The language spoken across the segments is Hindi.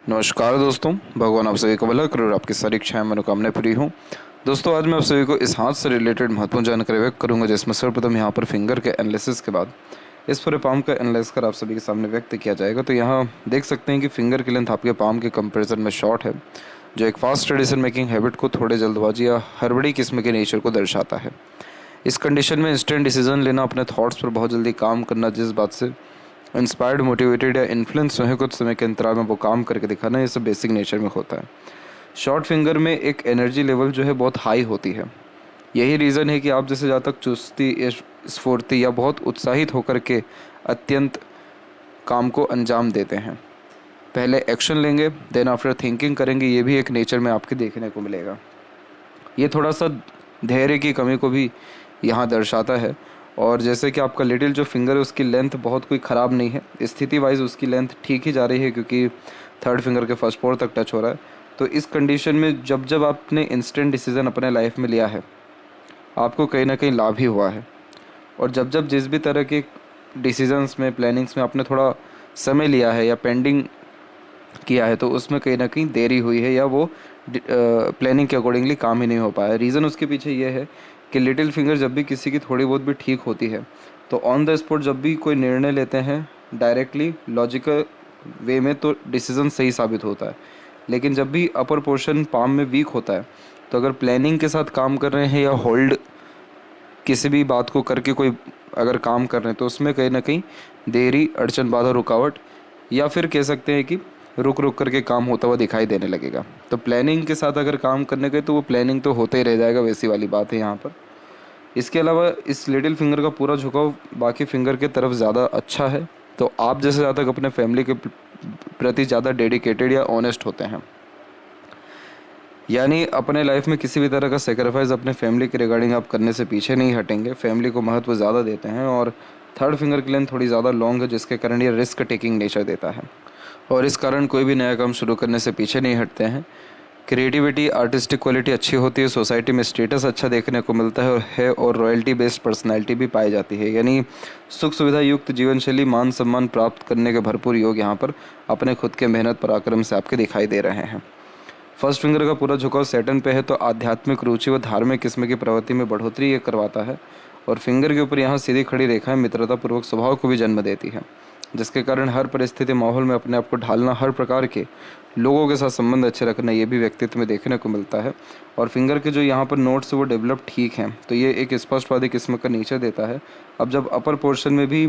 नमस्कार दोस्तों, भगवान आप सभी को भला करे और आपकी सारी इच्छाएं मनोकामनाएं पूरी हों। दोस्तों, आज मैं आप सभी को इस हाथ से रिलेटेड महत्वपूर्ण जानकारी व्यक्त करूंगा, जिसमें सर्वप्रथम यहाँ पर फिंगर के एनालिसिस के बाद इस पूरे पाम का एनालाइज कर आप सभी के सामने व्यक्त किया जाएगा। तो यहाँ देख सकते हैं कि फिंगर की लेंथ आपके पाम के कंपेरिजन में शॉर्ट है, जो एक फास्ट डिसीजन मेकिंग हैबिट को थोड़े जल्दबाजी या हड़बड़ी किस्म के नेचर को दर्शाता है। इस कंडीशन में इंस्टेंट डिसीजन लेना, अपने थॉट्स पर बहुत जल्दी काम करना, जिस बात से इंस्पायर्ड, मोटिवेटेड या इन्फ्लुएंस है, कुछ समय के अंतराल में वो काम करके दिखाना, ये सब बेसिक नेचर में होता है। शॉर्ट फिंगर में एक एनर्जी लेवल जो है बहुत हाई होती है। यही रीज़न है कि आप जैसे ज़्यादा चुस्ती, स्फूर्ति या बहुत उत्साहित होकर के अत्यंत काम को अंजाम देते हैं। पहले एक्शन लेंगे, देन आफ्टर थिंकिंग करेंगे, ये भी एक नेचर में आपके देखने को मिलेगा। ये थोड़ा सा धैर्य की कमी को भी यहाँ दर्शाता है। और जैसे कि आपका लिटिल जो फिंगर है उसकी लेंथ बहुत कोई ख़राब नहीं है, स्थिति वाइज उसकी लेंथ ठीक ही जा रही है, क्योंकि थर्ड फिंगर के फर्स्ट पोर तक टच हो रहा है। तो इस कंडीशन में जब जब आपने इंस्टेंट डिसीज़न अपने लाइफ में लिया है, आपको कहीं ना कहीं लाभ ही हुआ है। और जब जब जिस भी तरह के डिसीजंस में, प्लानिंग्स में आपने थोड़ा समय लिया है या पेंडिंग किया है, तो उसमें कहीं ना कहीं देरी हुई है या वो प्लानिंग के अकॉर्डिंगली काम ही नहीं हो पाया। रीज़न उसके पीछे ये है कि लिटिल फिंगर जब भी किसी की थोड़ी बहुत भी ठीक होती है, तो ऑन द स्पॉट जब भी कोई निर्णय लेते हैं डायरेक्टली लॉजिकल वे में, तो डिसीज़न सही साबित होता है। लेकिन जब भी अपर पोर्शन पाम में वीक होता है, तो अगर प्लानिंग के साथ काम कर रहे हैं या होल्ड किसी भी बात को करके कोई अगर काम कर रहे हैं, तो उसमें कहीं ना कहीं देरी, अड़चन, बाधा, रुकावट, या फिर कह सकते हैं कि रुक रुक करके काम होता हुआ दिखाई देने लगेगा। तो प्लानिंग के साथ अगर काम करने गए तो वो प्लानिंग तो होते ही रह जाएगा, वैसी वाली बात है यहाँ पर। इसके अलावा इस लिटिल फिंगर का पूरा झुकाव बाकी फिंगर के तरफ ज़्यादा अच्छा है। तो आप जैसे ज़्यादा अपने फैमिली के प्रति ज़्यादा डेडिकेटेड या ऑनेस्ट होते हैं, यानी अपने लाइफ में किसी भी तरह का सेक्रीफाइस अपने फैमिली के रिगार्डिंग आप करने से पीछे नहीं हटेंगे, फैमिली को महत्व ज़्यादा देते हैं। और थर्ड फिंगर की लेंथ थोड़ी ज़्यादा लॉन्ग है, जिसके कारण ये रिस्क टेकिंग नेचर देता है, और इस कारण कोई भी नया काम शुरू करने से पीछे नहीं हटते हैं। क्रिएटिविटी, आर्टिस्टिक क्वालिटी अच्छी होती है, सोसाइटी में स्टेटस अच्छा देखने को मिलता है और रॉयल्टी बेस्ड पर्सनैलिटी भी पाई जाती है, यानी सुख सुविधा युक्त जीवन शैली, मान सम्मान प्राप्त करने के भरपूर योग यहाँ पर अपने खुद के मेहनत पराक्रम से आपके दिखाई दे रहे हैं। फर्स्ट फिंगर का पूरा झुकाव सैटर्न पे है, तो आध्यात्मिक रुचि व धार्मिक किस्म की प्रवृत्ति में बढ़ोतरी ये करवाता है। और फिंगर के ऊपर यहाँ सीधी खड़ी रेखाएं मित्रतापूर्वक स्वभाव को भी जन्म देती है, जिसके कारण हर परिस्थिति, माहौल में अपने आप को ढालना, हर प्रकार के लोगों के साथ संबंध अच्छे रखना, ये भी व्यक्तित्व में देखने को मिलता है। और फिंगर के जो यहाँ पर नोट्स वो डेवलप ठीक हैं, तो ये एक स्पष्टवादी किस्म का नेचर देता है। अब जब अपर पोर्शन में भी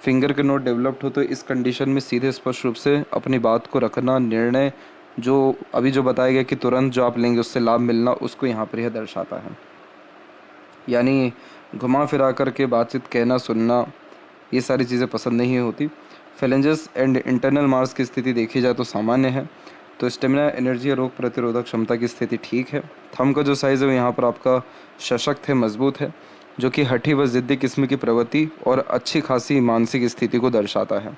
फिंगर के नोट डेवलप्ड हो, तो इस कंडीशन में सीधे स्पष्ट रूप से अपनी बात को रखना, निर्णय जो अभी जो बताया गया कि तुरंत जो आप लेंगे उससे लाभ मिलना, उसको यहाँ पर यह दर्शाता है। यानी घुमा फिरा करके बातचीत, कहना, सुनना, ये सारी चीज़ें पसंद नहीं होती। फेलेंजेस एंड इंटरनल मार्स की स्थिति देखी जाए तो सामान्य है। तो स्टेमिना, एनर्जी और रोग प्रतिरोधक क्षमता की स्थिति ठीक है। थंब का जो साइज़ है वो यहाँ पर आपका सशक्त है, मजबूत है, जो कि हठी व ज़िद्दी किस्म की प्रवृत्ति और अच्छी खासी मानसिक स्थिति को दर्शाता है।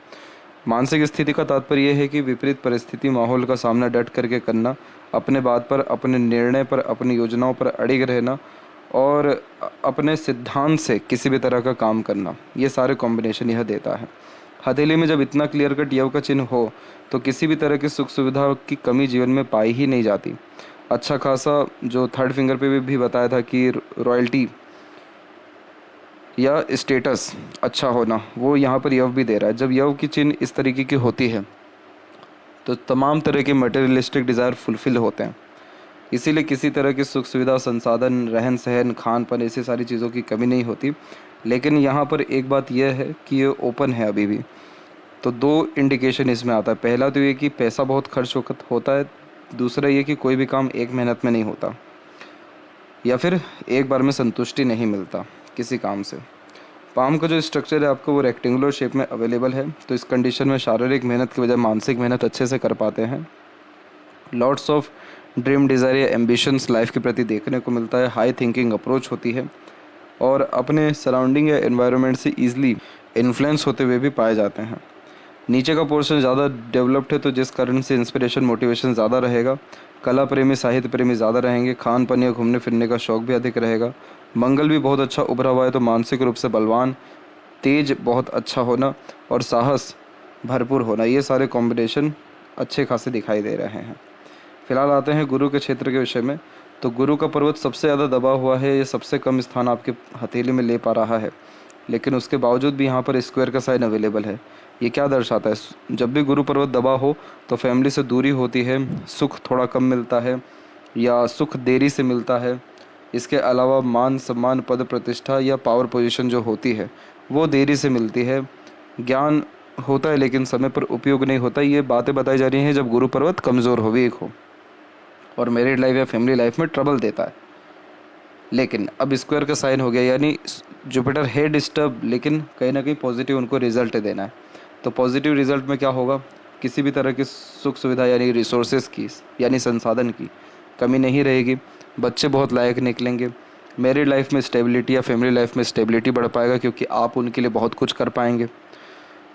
मानसिक स्थिति का तात्पर्य यह है कि विपरीत परिस्थिति, माहौल का सामना डट करके करना, अपने बात पर, अपने निर्णय पर, अपनी योजनाओं पर अड़िग रहना और अपने सिद्धांत से किसी भी तरह का काम करना, ये सारे कॉम्बिनेशन यह देता है। हथेली में जब इतना क्लियर कट यव का चिन्ह हो, तो किसी भी तरह की सुख सुविधा की कमी जीवन में पाई ही नहीं जाती। अच्छा खासा जो थर्ड फिंगर पे भी बताया था कि रॉयल्टी या स्टेटस अच्छा होना, वो यहाँ पर यव भी दे रहा है। जब यव की चिन्ह इस तरीके की होती है, तो तमाम तरह के मटेरियलिस्टिक डिज़ायर फुलफिल होते हैं। इसीलिए किसी तरह की सुख सुविधा, संसाधन, रहन सहन, खान पान, ऐसी सारी चीज़ों की कमी नहीं होती। लेकिन यहाँ पर एक बात यह है कि ये ओपन है अभी भी। तो दो इंडिकेशन इसमें आता है। पहला तो ये कि पैसा बहुत खर्च होता है, दूसरा ये कि कोई भी काम एक मेहनत में नहीं होता, या फिर एक बार में संतुष्टि नहीं मिलता किसी काम से। पाम का जो स्ट्रक्चर है आपको वो रेक्टेंगुलर शेप में अवेलेबल है, तो इस कंडीशन में शारीरिक मेहनत की बजाय मानसिक मेहनत अच्छे से कर पाते हैं। लॉट्स ऑफ ड्रीम, डिज़ायर या एम्बिशंस लाइफ के प्रति देखने को मिलता है। हाई थिंकिंग अप्रोच होती है और अपने सराउंडिंग या एनवायरनमेंट से ईजिली इन्फ्लुएंस होते हुए भी पाए जाते हैं। नीचे का पोर्शन ज़्यादा डेवलप्ड है, तो जिस कारण से इंस्पिरेशन, मोटिवेशन ज़्यादा रहेगा। कला प्रेमी, साहित्य प्रेमी ज़्यादा रहेंगे। खान पान या घूमने फिरने का शौक़ भी अधिक रहेगा। मंगल भी बहुत अच्छा उभरा हुआ है, तो मानसिक रूप से बलवान, तेज बहुत अच्छा होना और साहस भरपूर होना, ये सारे कॉम्बिनेशन अच्छे खासे दिखाई दे रहे हैं। फिलहाल आते हैं गुरु के क्षेत्र के विषय में। तो गुरु का पर्वत सबसे ज़्यादा दबा हुआ है, ये सबसे कम स्थान आपके हथेली में ले पा रहा है, लेकिन उसके बावजूद भी यहाँ पर स्क्वायर का साइन अवेलेबल है। ये क्या दर्शाता है? जब भी गुरु पर्वत दबा हो तो फैमिली से दूरी होती है, सुख थोड़ा कम मिलता है या सुख देरी से मिलता है। इसके अलावा मान सम्मान, पद प्रतिष्ठा या पावर पोजीशन जो होती है वो देरी से मिलती है। ज्ञान होता है लेकिन समय पर उपयोग नहीं होता। ये बातें बताई जा रही हैं जब गुरु पर्वत कमज़ोर हो, वीक हो, और मैरिड लाइफ या फैमिली लाइफ में ट्रबल देता है। लेकिन अब स्क्वायर का साइन हो गया, यानी जुपिटर है डिस्टर्ब, लेकिन कहीं ना कहीं पॉजिटिव उनको रिजल्ट देना है। तो पॉजिटिव रिजल्ट में क्या होगा? किसी भी तरह की सुख सुविधा यानी रिसोर्सेज की यानी संसाधन की कमी नहीं रहेगी। बच्चे बहुत लायक निकलेंगे। मैरिड लाइफ में स्टेबिलिटी या फैमिली लाइफ में स्टेबिलिटी बढ़ पाएगा, क्योंकि आप उनके लिए बहुत कुछ कर पाएंगे।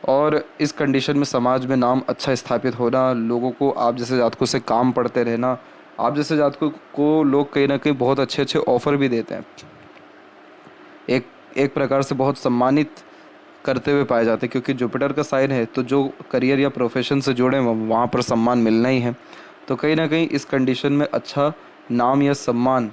और इस कंडीशन में समाज में नाम अच्छा स्थापित होना, लोगों को आप जैसे जातकों से काम पढ़ते रहना, आप जैसे जातकों को लोग कहीं ना कहीं बहुत अच्छे अच्छे ऑफ़र भी देते हैं, एक एक प्रकार से बहुत सम्मानित करते हुए पाए जाते हैं, क्योंकि जुपिटर का साइन है तो जो करियर या प्रोफेशन से जुड़े वहाँ पर सम्मान मिलना ही है। तो कहीं ना कहीं इस कंडीशन में अच्छा नाम या सम्मान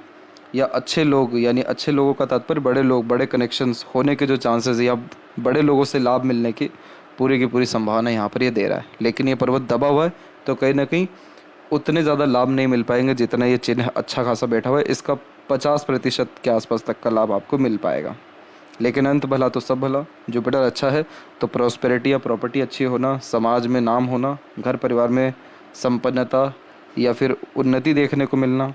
या अच्छे लोग, यानी अच्छे लोगों का तात्पर्य बड़े लोग, बड़े कनेक्शंस होने के जो चांसेस या बड़े लोगों से लाभ मिलने की पूरी संभावना यहाँ पर ये दे रहा है। लेकिन ये पर्वत दबा हुआ है तो कहीं ना कहीं उतने ज़्यादा लाभ नहीं मिल पाएंगे जितना ये चिन्ह अच्छा खासा बैठा हुआ है। इसका 50% के आसपास तक का लाभ आपको मिल पाएगा। लेकिन अंत भला तो सब भला। जुपिटर अच्छा है तो प्रॉस्पेरिटी या प्रॉपर्टी अच्छी होना, समाज में नाम होना, घर परिवार में संपन्नता या फिर उन्नति देखने को मिलना।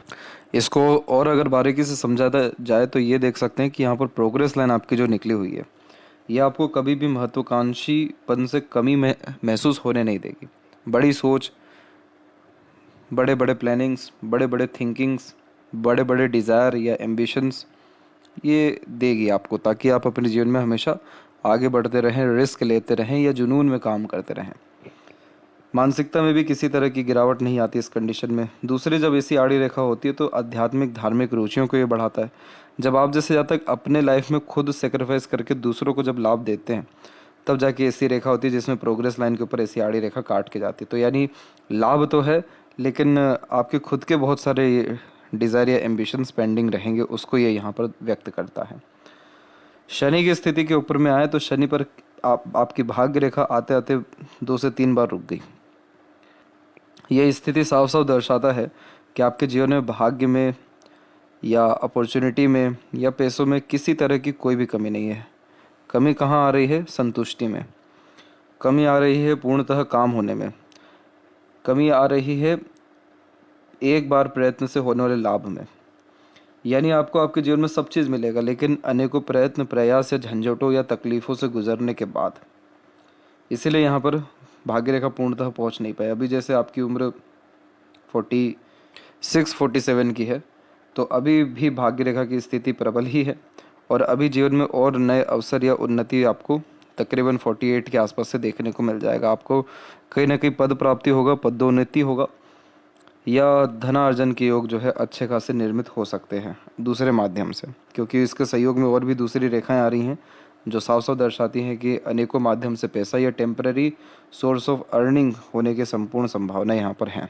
इसको और अगर बारीकी से समझाता जाए तो ये देख सकते हैं कि यहाँ पर प्रोग्रेस लाइन आपकी जो निकली हुई है, ये आपको कभी भी महत्वाकांक्षीपन से कमी महसूस होने नहीं देगी। बड़ी सोच, बड़े बड़े प्लानिंग्स, बड़े बड़े थिंकिंग्स, बड़े बड़े डिज़ायर या एम्बिशंस ये देगी आपको, ताकि आप अपने जीवन में हमेशा आगे बढ़ते रहें, रिस्क लेते रहें या जुनून में काम करते रहें। मानसिकता में भी किसी तरह की गिरावट नहीं आती इस कंडीशन में। दूसरी, जब ऐसी आड़ी रेखा होती है तो आध्यात्मिक धार्मिक रुचियों को ये बढ़ाता है। जब आप जैसे ज़्यादा तक अपने लाइफ में खुद सेक्रीफाइस करके दूसरों को जब लाभ देते हैं, तब जाके ऐसी रेखा होती है जिसमें प्रोग्रेस लाइन के ऊपर ऐसी आड़ी रेखा काट के जाती है। तो यानी लाभ तो है, लेकिन आपके खुद के बहुत सारे डिज़ायर या एम्बिशंस पेंडिंग रहेंगे, उसको ये यहाँ पर व्यक्त करता है। शनि की स्थिति के ऊपर में आए तो शनि पर आपकी भाग्य रेखा आते आते 2 से 3 बार रुक गई। यह स्थिति साफ साफ दर्शाता है कि आपके जीवन में भाग्य में या अपॉर्चुनिटी में या पैसों में किसी तरह की कोई भी कमी नहीं है। कमी कहाँ आ रही है? संतुष्टि में। कमी आ रही है पूर्णतः काम होने में। कमी आ रही है एक बार प्रयत्न से होने वाले लाभ में। यानी आपको आपके जीवन में सब चीज़ मिलेगा, लेकिन अनेकों प्रयत्न, प्रयास या झंझटों या तकलीफ़ों से गुजरने के बाद। इसीलिए यहाँ पर भाग्य रेखा पूर्णतः पहुँच नहीं पाई। अभी जैसे आपकी उम्र 46-47 की है, तो अभी भी भाग्य रेखा की स्थिति प्रबल ही है, और अभी जीवन में और नए अवसर या उन्नति आपको तकरीबन 48 के आसपास से देखने को मिल जाएगा। आपको कहीं ना कहीं पद प्राप्ति होगा, पदोन्नति होगा, या धनार्जन के योग जो है अच्छे खासे निर्मित हो सकते हैं दूसरे माध्यम से, क्योंकि इसके सहयोग में और भी दूसरी रेखाएं आ रही हैं जो साफ साफ दर्शाती हैं कि अनेकों माध्यम से पैसा या टेम्पररी सोर्स ऑफ अर्निंग होने की संपूर्ण संभावना यहाँ पर हैं।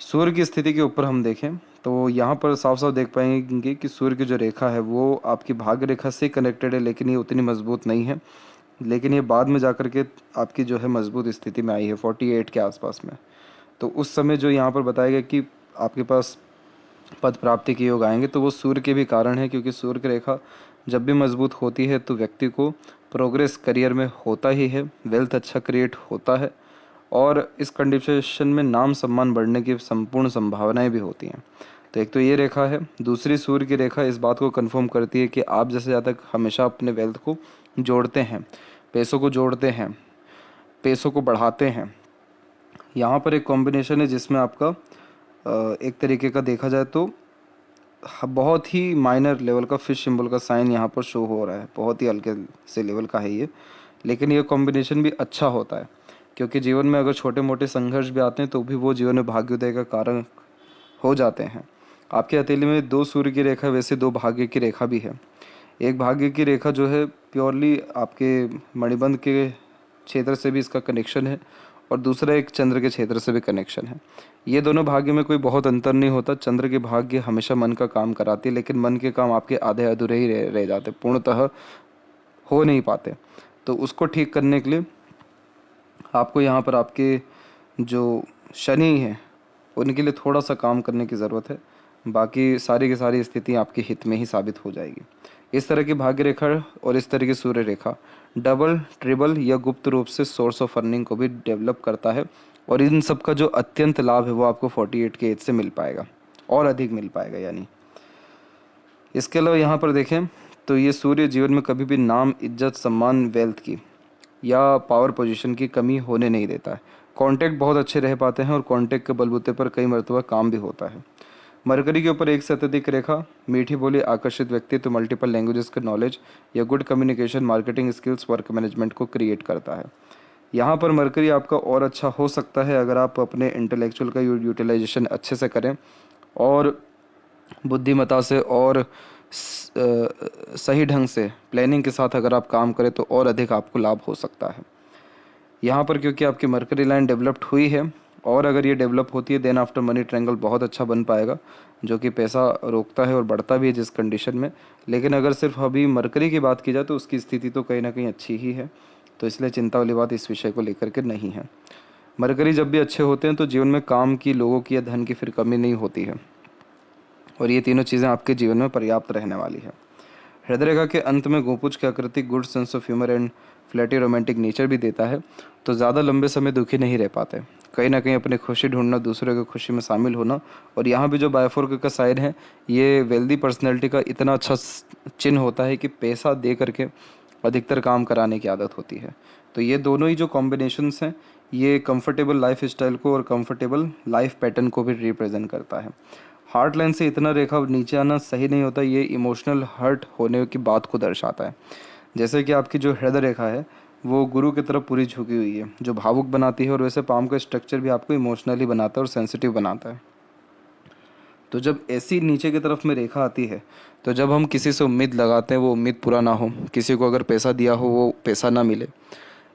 सूर्य की स्थिति के ऊपर हम देखें तो यहाँ पर साफ साफ देख पाएंगे कि सूर्य की जो रेखा है वो आपकी भाग्य रेखा से कनेक्टेड है, लेकिन ये उतनी मजबूत नहीं है। लेकिन ये बाद में जाकर के आपकी जो है मजबूत स्थिति में आई है 48 के आसपास में। तो उस समय जो यहाँ पर बताया गया कि आपके पास पद प्राप्ति के योग आएंगे, तो वो सूर्य के भी कारण है, क्योंकि सूर्य की रेखा जब भी मजबूत होती है तो व्यक्ति को प्रोग्रेस करियर में होता ही है, वेल्थ अच्छा क्रिएट होता है, और इस कंडीशन में नाम सम्मान बढ़ने की संपूर्ण संभावनाएं भी होती हैं। तो एक तो ये रेखा है। दूसरी, सूर्य की रेखा इस बात को कंफर्म करती है कि आप जैसे ज़्यादा हमेशा अपने वेल्थ को जोड़ते हैं, पैसों को जोड़ते हैं, पैसों को बढ़ाते हैं। यहाँ पर एक कॉम्बिनेशन है जिसमें आपका एक तरीके का देखा जाए तो बहुत ही माइनर लेवल का फिश सिंबल का साइन यहाँ पर शो हो रहा है, बहुत ही हल्के से लेवल का है ये। लेकिन ये कॉम्बिनेशन भी अच्छा होता है, क्योंकि जीवन में अगर छोटे मोटे संघर्ष भी आते हैं तो भी वो जीवन में भाग्योदय का कारण हो जाते हैं। आपके हथेली में 2 सूर्य की रेखा, वैसे 2 भाग्य की रेखा भी है। एक भाग्य की रेखा जो है प्योरली आपके मणिबंध के क्षेत्र से भी इसका कनेक्शन है, और दूसरा एक चंद्र के क्षेत्र से भी कनेक्शन है। ये दोनों भाग्य में कोई बहुत अंतर नहीं होता। चंद्र के भाग्य हमेशा मन का काम कराती है, लेकिन मन के काम आपके आधे अधूरे ही रह जाते, पूर्णतः हो नहीं पाते। तो उसको ठीक करने के लिए आपको यहाँ पर आपके जो शनि हैं उनके लिए थोड़ा सा काम करने की ज़रूरत है। बाकी सारी की सारी स्थिति आपके हित में ही साबित हो जाएगी। इस तरह की भाग्य रेखा और इस तरह की सूर्य रेखा डबल, ट्रिबल या गुप्त रूप से सोर्स ऑफ अर्निंग को भी डेवलप करता है, और इन सब का जो अत्यंत लाभ है वो आपको 48 के एज से मिल पाएगा और अधिक मिल पाएगा। यानी इसके अलावा यहाँ पर देखें तो ये सूर्य जीवन में कभी भी नाम, इज्जत, सम्मान, वेल्थ की या पावर पोजीशन की कमी होने नहीं देता है। कॉन्टैक्ट बहुत अच्छे रह पाते हैं और कॉन्टैक्ट के बलबूते पर कई मरतबा काम भी होता है। मरकरी के ऊपर एक से अत्यधिक रेखा, मीठी बोली, आकर्षित व्यक्तित्व, मल्टीपल लैंग्वेजेस का नॉलेज या good communication, marketing skills, work management को क्रिएट करता है। यहाँ पर मरकरी आपका और अच्छा हो सकता है अगर आप अपने इंटेलेक्चुअल का यूटिलाइजेशन अच्छे से करें और बुद्धिमत्ता से और सही ढंग से प्लानिंग के साथ अगर आप काम करें तो और अधिक आपको लाभ हो सकता है। यहाँ पर क्योंकि आपकी मरकरी लाइन डेवलप्ड हुई है, और अगर ये डेवलप होती है देन आफ्टर मनी ट्रायंगल बहुत अच्छा बन पाएगा, जो कि पैसा रोकता है और बढ़ता भी है जिस कंडीशन में। लेकिन अगर सिर्फ अभी मरकरी की बात की जाए तो उसकी स्थिति तो कहीं ना कहीं अच्छी ही है, तो इसलिए चिंता वाली बात इस विषय को लेकर के नहीं है। मरकरी जब भी अच्छे होते हैं तो जीवन में काम की, लोगों की या धन की फिर कमी नहीं होती है, और ये तीनों चीज़ें आपके जीवन में पर्याप्त रहने वाली है। हृदय रेखा के अंत में गोपुज की आकृति good sense of humour and flirty romantic nature भी देता है, तो ज़्यादा लंबे समय दुखी नहीं रह पाते। कहीं ना कहीं अपनी खुशी ढूंढना, दूसरे की खुशी में शामिल होना, और यहाँ भी जो बायोफोर्क का साइन है ये वेल्दी पर्सनैलिटी का इतना अच्छा चिन्ह होता है कि पैसा दे करके अधिकतर काम कराने की आदत होती है। तो ये दोनों ही जो कॉम्बिनेशंस हैं ये कंफर्टेबल लाइफ स्टाइल को और कंफर्टेबल लाइफ पैटर्न को भी रिप्रेजेंट करता है। हार्ट लाइन से इतना रेखा नीचे आना सही नहीं होता, ये इमोशनल हर्ट होने की बात को दर्शाता है। जैसे कि आपकी जो हृदय रेखा है वो गुरु की तरफ पूरी झुकी हुई है, जो भावुक बनाती है, और वैसे पाम का स्ट्रक्चर भी आपको इमोशनली बनाता है और सेंसिटिव बनाता है। तो जब ऐसी नीचे की तरफ में रेखा आती है तो जब हम किसी से उम्मीद लगाते हैं वो उम्मीद पूरा ना हो, किसी को अगर पैसा दिया हो वो पैसा ना मिले,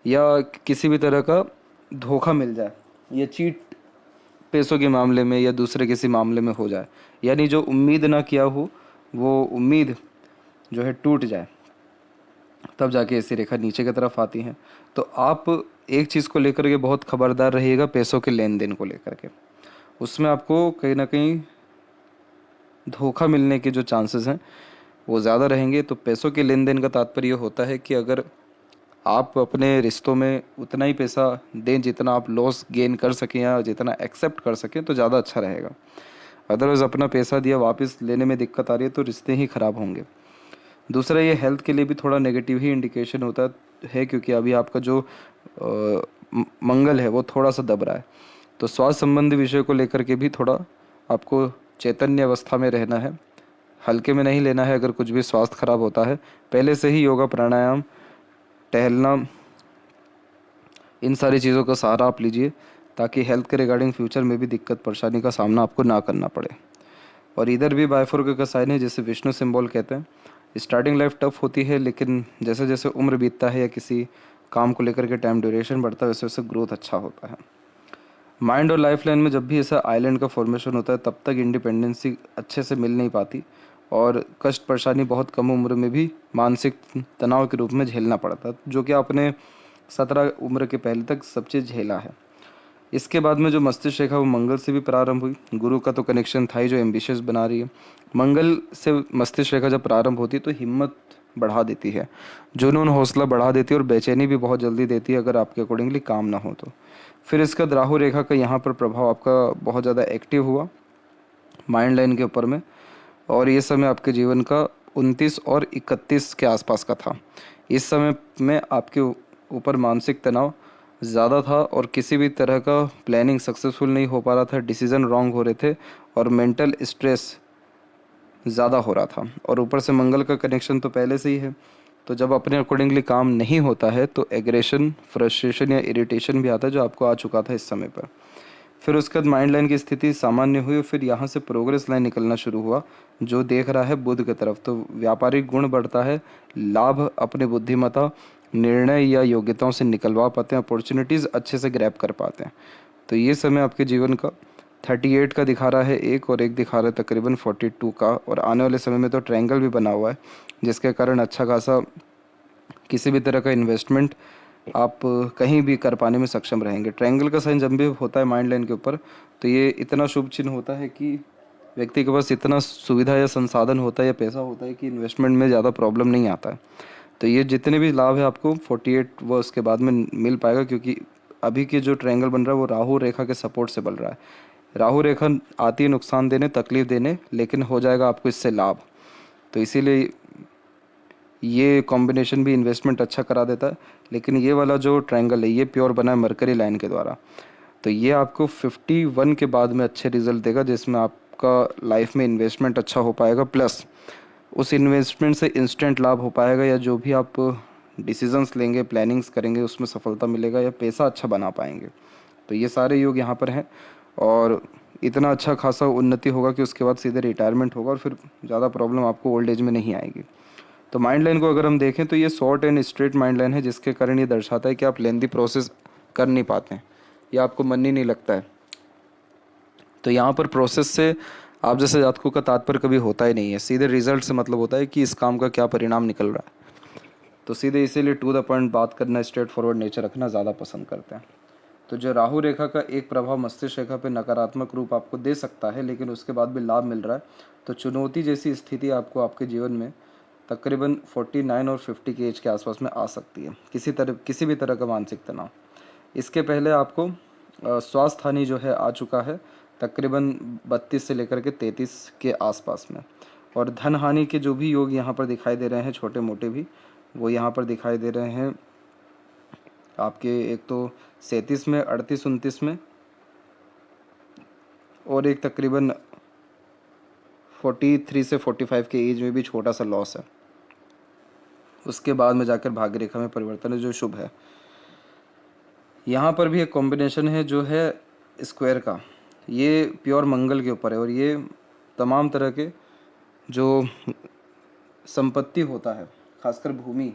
या किसी भी तरह का धोखा मिल जाए या चीट पैसों के मामले में या दूसरे किसी मामले में हो जाए, यानी जो उम्मीद ना किया हो वो उम्मीद जो है टूट जाए, तब जाके ऐसी रेखा नीचे की तरफ आती हैं। तो आप एक चीज़ को लेकर के बहुत खबरदार रहिएगा, पैसों के लेन देन को लेकर के, उसमें आपको कहीं ना कहीं धोखा मिलने के जो चांसेस हैं वो ज़्यादा रहेंगे। तो पैसों के लेन देन का तात्पर्य होता है कि अगर आप अपने रिश्तों में उतना ही पैसा दें जितना आप लॉस गेन कर सकें या जितना एक्सेप्ट कर सकें तो ज़्यादा अच्छा रहेगा। अदरवाइज़ अपना पैसा दिया वापस लेने में दिक्कत आ रही है तो रिश्ते ही ख़राब होंगे। दूसरा, ये हेल्थ के लिए भी थोड़ा नेगेटिव ही इंडिकेशन होता है, क्योंकि अभी आपका जो मंगल है वो थोड़ा सा दब रहा है। तो स्वास्थ्य संबंधी विषय को लेकर के भी थोड़ा आपको चैतन्य अवस्था में रहना है, हल्के में नहीं लेना है। अगर कुछ भी स्वास्थ्य खराब होता है पहले से ही योगा, प्राणायाम, टहलना, इन सारी चीज़ों का सहारा आप लीजिए ताकि हेल्थ के रिगार्डिंग फ्यूचर में भी दिक्कत परेशानी का सामना आपको ना करना पड़े। और इधर भी बायोफोर्क का साइन है, जिसे विष्णु सिंबल कहते हैं। स्टार्टिंग लाइफ टफ होती है, लेकिन जैसे जैसे उम्र बीतता है या किसी काम को लेकर के टाइम ड्यूरेशन बढ़ता है वैसे वैसे ग्रोथ अच्छा होता है। माइंड और लाइफ लाइन में जब भी ऐसा आइलैंड का फॉर्मेशन होता है तब तक इंडिपेंडेंसी अच्छे से मिल नहीं पाती और कष्ट परेशानी बहुत कम उम्र में भी मानसिक तनाव के रूप में झेलना पड़ता है, जो कि आपने 17 उम्र के पहले तक सब चीज़ झेला है। इसके बाद में जो मस्तिष्क रेखा वो मंगल से भी प्रारंभ हुई। गुरु का तो कनेक्शन था ही जो एम्बिशियस बना रही है। मंगल से मस्तिष्क रेखा जब प्रारंभ होती है तो हिम्मत बढ़ा देती है, जुनून, हौसला बढ़ा देती है और बेचैनी भी बहुत जल्दी देती है अगर आपके अकॉर्डिंगली काम ना हो तो। फिर इसका राहु रेखा का यहाँ पर प्रभाव आपका बहुत ज़्यादा एक्टिव हुआ माइंड लाइन के ऊपर में, और ये समय आपके जीवन का 29 और 31 के आसपास का था। इस समय में आपके ऊपर मानसिक तनाव ज़्यादा था और किसी भी तरह का प्लानिंग सक्सेसफुल नहीं हो पा रहा था, डिसीजन रॉन्ग हो रहे थे और मेंटल स्ट्रेस ज़्यादा हो रहा था। और ऊपर से मंगल का कनेक्शन तो पहले से ही है, तो जब अपने अकॉर्डिंगली काम नहीं होता है तो एग्रेशन, फ्रस्ट्रेशन या इरिटेशन भी आता है, जो आपको आ चुका था इस समय पर। फिर उसके बाद माइंड लाइन की स्थिति सामान्य हुई, फिर यहाँ से प्रोग्रेस लाइन निकलना शुरू हुआ जो देख रहा है बुध की तरफ। तो व्यापारिक गुण बढ़ता है, लाभ अपने बुद्धिमत्ता निर्णय या योग्यताओं से निकलवा पाते हैं, अपॉर्चुनिटीज़ अच्छे से ग्रैब कर पाते हैं। तो ये समय आपके जीवन का 38 का दिखा रहा है एक, और एक दिखा रहा है तकरीबन 42 का, और आने वाले समय में तो ट्रायंगल भी बना हुआ है, जिसके कारण अच्छा खासा किसी भी तरह का इन्वेस्टमेंट आप कहीं भी कर पाने में सक्षम रहेंगे। ट्रायंगल का साइन जब भी होता है माइंड लाइन के ऊपर, तो ये इतना शुभ चिन्ह होता है कि व्यक्ति के पास इतना सुविधा या संसाधन होता है या पैसा होता है कि इन्वेस्टमेंट में ज़्यादा प्रॉब्लम नहीं आता है। तो ये जितने भी लाभ है आपको 48 वर्ष के बाद में मिल पाएगा, क्योंकि अभी के जो ट्रायंगल बन रहा है वो राहु रेखा के सपोर्ट से बन रहा है। राहु रेखा आती है नुकसान देने, तकलीफ देने, लेकिन हो जाएगा आपको इससे लाभ। तो इसीलिए ये कॉम्बिनेशन भी इन्वेस्टमेंट अच्छा करा देता है। लेकिन ये वाला जो ट्रायंगल है ये प्योर बना है मरकरी लाइन के द्वारा, तो ये आपको 51 के बाद में अच्छे रिजल्ट देगा, जिसमें आपका लाइफ में इन्वेस्टमेंट अच्छा हो पाएगा, प्लस उस इन्वेस्टमेंट से इंस्टेंट लाभ हो पाएगा, या जो भी आप डिसीजंस लेंगे, प्लानिंग्स करेंगे, उसमें सफलता मिलेगा, या पैसा अच्छा बना पाएंगे। तो ये सारे योग यहाँ पर हैं, और इतना अच्छा खासा उन्नति होगा कि उसके बाद सीधे रिटायरमेंट होगा, और फिर ज़्यादा प्रॉब्लम आपको ओल्ड एज में नहीं आएगी। तो माइंड लाइन को अगर हम देखें तो ये short and straight mind line है, जिसके कारण ये दर्शाता है कि आप लेंदी प्रोसेस कर नहीं पाते हैं, या आपको मन ही नहीं लगता है। तो यहाँ पर प्रोसेस से आप जैसे जातकों का तात्पर्य कभी होता ही नहीं है, सीधे रिजल्ट से मतलब होता है कि इस काम का क्या परिणाम निकल रहा है। तो सीधे इसीलिए टू द पॉइंट बात करना, स्ट्रेट फॉरवर्ड नेचर रखना ज़्यादा पसंद करते हैं। तो जो राहु रेखा का एक प्रभाव मस्तिष्क रेखा पे नकारात्मक रूप आपको दे सकता है, लेकिन उसके बाद भी लाभ मिल रहा है, तो चुनौती जैसी स्थिति आपको आपके जीवन में तकरीबन 49 और 50 के एज के आसपास में आ सकती है, किसी भी तरह का मानसिक तनाव। इसके पहले आपको स्वास्थ्य हानि जो है आ चुका है तकरीबन 32 से लेकर के 33 के आसपास में, और धन हानि के जो भी योग यहाँ पर दिखाई दे रहे हैं छोटे मोटे भी, वो यहाँ पर दिखाई दे रहे हैं आपके एक तो 37 में, 38 29 में, और एक तकरीबन 43 से 45 के एज में भी छोटा सा लॉस है। उसके बाद में जाकर भाग्य रेखा में परिवर्तन है जो शुभ है। यहाँ पर भी एक कॉम्बिनेशन है जो है स्क्वायर का, ये प्योर मंगल के ऊपर है, और ये तमाम तरह के जो संपत्ति होता है खासकर भूमि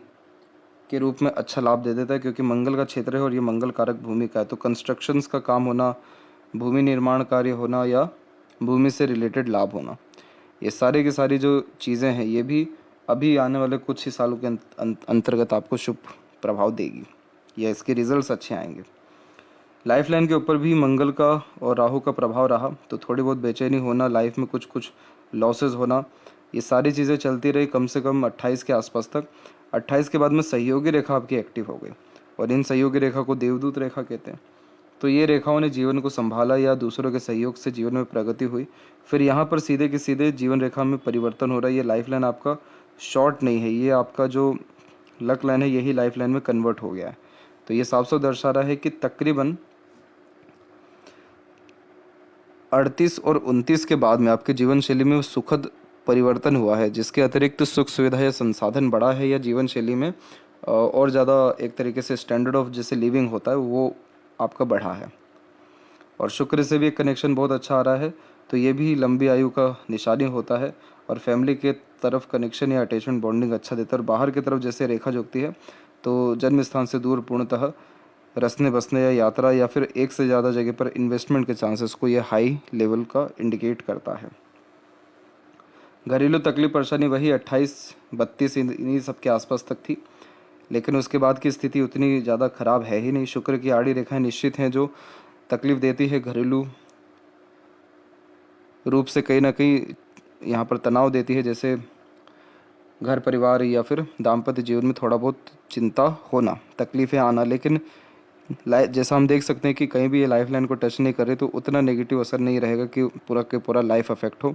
के रूप में अच्छा लाभ दे देता है, क्योंकि मंगल का क्षेत्र है और ये मंगल कारक भूमि का है। तो कंस्ट्रक्शंस का काम होना, भूमि निर्माण कार्य होना, या भूमि से रिलेटेड लाभ होना, ये सारे की सारी जो चीज़ें हैं ये भी अभी आने वाले कुछ ही सालों के अंतर्गत आपको शुभ प्रभाव देगी, या इसके रिजल्ट्स अच्छे आएंगे। लाइफ लाइन के ऊपर भी मंगल का और राहु का प्रभाव रहा, तो थोड़ी बहुत बेचैनी होना, लाइफ में कुछ कुछ लॉसेस होना, ये सारी चीज़ें चलती रही कम से कम 28 के आसपास तक। 28 के बाद में सहयोगी रेखा आपकी एक्टिव हो गई, और इन सहयोगी रेखा को देवदूत रेखा कहते हैं। तो ये रेखाओं ने जीवन को संभाला, या दूसरों के सहयोग से जीवन में प्रगति हुई। फिर यहाँ पर सीधे के सीधे जीवन रेखा में परिवर्तन हो रहा है। ये लाइफ लाइन आपका शॉर्ट नहीं है, ये आपका जो लक लाइन है यही लाइफ लाइन में कन्वर्ट हो गया है। तो ये साफ साफ दर्शा रहा है कि तकरीबन 38 और 29 के बाद में आपके जीवन शैली में सुखद परिवर्तन हुआ है, जिसके अतिरिक्त सुख सुविधा या संसाधन बढ़ा है, या जीवन शैली में और ज़्यादा एक तरीके से स्टैंडर्ड ऑफ जैसे लिविंग होता है वो आपका बढ़ा है। और शुक्र से भी एक कनेक्शन बहुत अच्छा आ रहा है, तो ये भी लंबी आयु का निशानी होता है, और फैमिली के तरफ कनेक्शन या अटैचमेंट बॉन्डिंग अच्छा देता है। और बाहर की तरफ जैसे रेखा झुकती है तो जन्म स्थान से दूर पूर्णतः रसने बसने या यात्रा या फिर एक से ज़्यादा जगह पर इन्वेस्टमेंट के चांसेस को ये हाई लेवल का इंडिकेट करता है। घरेलू तकलीफ परेशानी वही 28-32 इन्हीं सब के आसपास तक थी, लेकिन उसके बाद की स्थिति उतनी ज़्यादा खराब है ही नहीं। शुक्र की आड़ी रेखाएं निश्चित हैं जो तकलीफ देती है, घरेलू रूप से कहीं ना कहीं यहाँ पर तनाव देती है, जैसे घर परिवार या फिर दाम्पत्य जीवन में थोड़ा बहुत चिंता होना, तकलीफ़ें आना। लेकिन जैसा हम देख सकते हैं कि कहीं भी ये लाइफ लाइन को टच नहीं करे तो उतना नेगेटिव असर नहीं रहेगा कि पूरा के पूरा लाइफ अफेक्ट हो।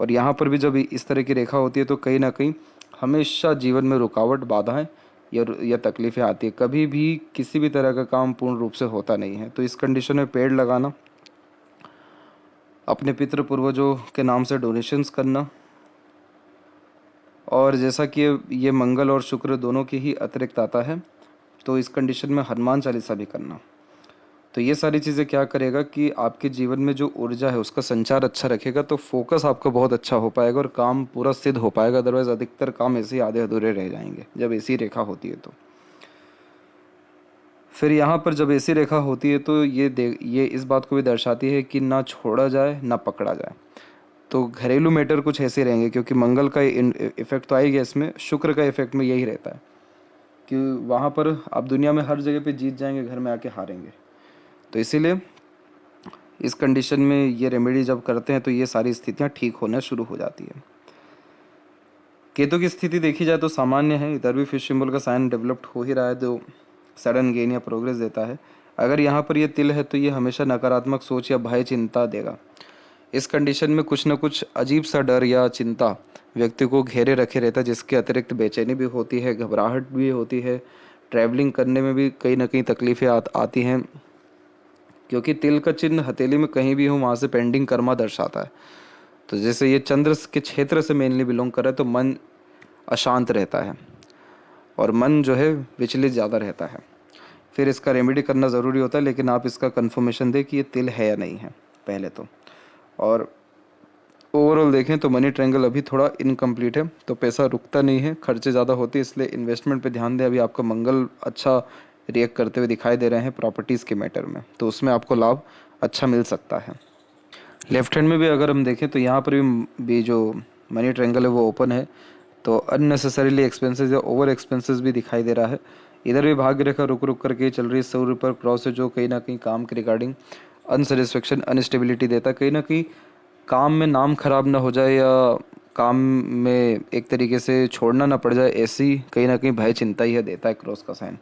और यहाँ पर भी जब इस तरह की रेखा होती है तो कहीं ना कहीं हमेशा जीवन में रुकावट, बाधाएं या तकलीफ़ें आती है। कभी भी किसी भी तरह का काम पूर्ण रूप से होता नहीं है। तो इस कंडीशन में पेड़ लगाना, अपने पितृ पूर्वजों के नाम से डोनेशंस करना, और जैसा कि ये मंगल और शुक्र दोनों की ही अतिरिक्त आता है तो इस कंडीशन में हनुमान चालीसा भी करना। तो ये सारी चीज़ें क्या करेगा कि आपके जीवन में जो ऊर्जा है उसका संचार अच्छा रखेगा, तो फोकस आपका बहुत अच्छा हो पाएगा और काम पूरा सिद्ध हो पाएगा। अदरवाइज अधिकतर काम ऐसे ही आधे अधूरे रह जाएंगे जब ऐसी रेखा होती है। तो फिर यहाँ पर जब ऐसी रेखा होती है तो ये इस बात को भी दर्शाती है कि ना छोड़ा जाए ना पकड़ा जाए। तो घरेलू मैटर कुछ ऐसे रहेंगे, क्योंकि मंगल का इफेक्ट तो आएगा इसमें, शुक्र का इफेक्ट में यही रहता है कि वहाँ पर आप दुनिया में हर जगह पे जीत जाएंगे, घर में आके हारेंगे। तो इसीलिए इस कंडीशन में ये रेमेडी जब करते हैं तो ये सारी स्थितियाँ ठीक होना शुरू हो जाती है। केतु की स्थिति देखी जाए तो सामान्य है, इधर भी फिश सिंबल का साइन डेवलप्ड हो ही रहा है जो सडन गेन या प्रोग्रेस देता है। अगर यहाँ पर ये तिल है तो ये हमेशा नकारात्मक सोच या भय चिंता देगा। इस कंडीशन में कुछ न कुछ अजीब सा डर या चिंता व्यक्ति को घेरे रखे रहता है, जिसके अतिरिक्त बेचैनी भी होती है, घबराहट भी होती है, ट्रैवलिंग करने में भी कहीं ना कहीं तकलीफें आती हैं, क्योंकि तिल का चिन्ह हथेली में कहीं भी हो वहाँ से पेंडिंग कर्मा दर्शाता है। तो जैसे ये चंद्र के क्षेत्र से मेनली बिलोंग करे तो मन अशांत रहता है और मन जो है विचलित ज़्यादा रहता है। फिर इसका रेमेडी करना ज़रूरी होता है, लेकिन आप इसका कंफर्मेशन दें कि ये तिल है या नहीं है पहले तो। और ओवरऑल देखें तो मनी ट्रायंगल अभी थोड़ा इनकम्प्लीट है, तो पैसा रुकता नहीं है, खर्चे ज़्यादा होते हैं, इसलिए इन्वेस्टमेंट पे ध्यान दें। अभी आपका मंगल अच्छा रिएक्ट करते हुए दिखाई दे रहे हैं प्रॉपर्टीज़ के मैटर में, तो उसमें आपको लाभ अच्छा मिल सकता है। लेफ्ट हैंड में भी अगर हम देखें तो यहाँ पर भी जो मनी ट्रायंगल है वो ओपन है, तो अननेसेसरीली एक्सपेंसेस या ओवर एक्सपेंसेस भी दिखाई दे रहा है। इधर भी भाग्य रेखा रुक रुक करके चल रही है, सूर्य पर क्रॉस है, जो कहीं ना कहीं काम के रिगार्डिंग अनसेटिस्फेक्शन अनस्टेबिलिटी देता है। कहीं ना कहीं काम में नाम खराब ना हो जाए या काम में एक तरीके से छोड़ना ना पड़ जाए, ऐसी कहीं ना कहीं भय चिंता ही देता है क्रॉस का साइन।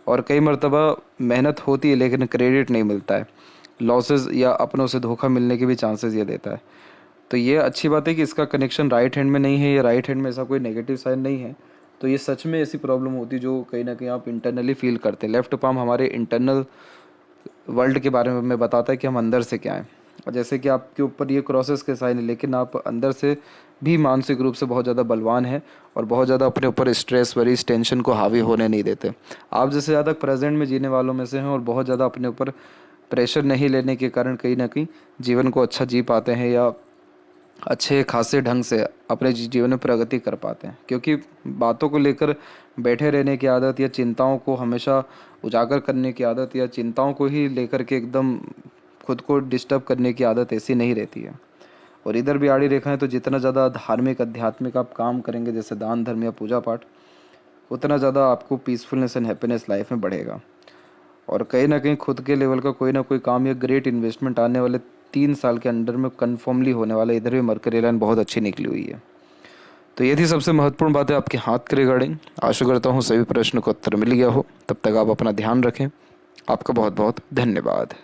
और कई मर्तबा मेहनत होती है लेकिन क्रेडिट नहीं मिलता है, लॉसेस या अपनों से धोखा मिलने के भी चांसेस ये देता है। तो ये अच्छी बात है कि इसका कनेक्शन राइट हैंड में नहीं है, या राइट हैंड में ऐसा कोई नेगेटिव साइन नहीं है। तो ये सच में ऐसी प्रॉब्लम होती है जो कहीं ना कहीं आप इंटरनली फील करते हैं। लेफ्ट पाम हमारे इंटरनल वर्ल्ड के बारे में बताता है कि हम अंदर से क्या हैं। और जैसे कि आपके ऊपर ये क्रॉसेस के साइन है, लेकिन आप अंदर से भी मानसिक रूप से बहुत ज़्यादा बलवान है और बहुत ज़्यादा अपने ऊपर स्ट्रेस वरीज टेंशन को हावी होने नहीं देते। आप जैसे ज़्यादा प्रेजेंट में जीने वालों में से हैं और बहुत ज़्यादा अपने ऊपर प्रेशर नहीं लेने के कारण कहीं ना कहीं जीवन को अच्छा जी पाते हैं या अच्छे खासे ढंग से अपने जीवन में प्रगति कर पाते हैं। क्योंकि बातों को लेकर बैठे रहने की आदत या चिंताओं को हमेशा उजागर करने की आदत या चिंताओं को ही लेकर के एकदम खुद को डिस्टर्ब करने की आदत ऐसी नहीं रहती है। और इधर भी आड़ी रेखा है, तो जितना ज़्यादा धार्मिक आध्यात्मिक आप काम करेंगे, जैसे दान धर्म या पूजा पाठ, उतना ज़्यादा आपको पीसफुलनेस एंड हैप्पीनेस लाइफ में बढ़ेगा। और कहीं ना कहीं खुद के लेवल का कोई ना कोई काम या ग्रेट इन्वेस्टमेंट आने वाले 3 साल के अंडर में कन्फर्मली होने वाला। इधर भी मरकरी लाइन बहुत अच्छी निकली हुई है। तो ये थी सबसे महत्वपूर्ण बातें आपके हाथ के रिगार्डिंग। आशा करता हूँ सभी प्रश्नों का उत्तर मिल गया हो। तब तक आप अपना ध्यान रखें। आपका बहुत बहुत धन्यवाद।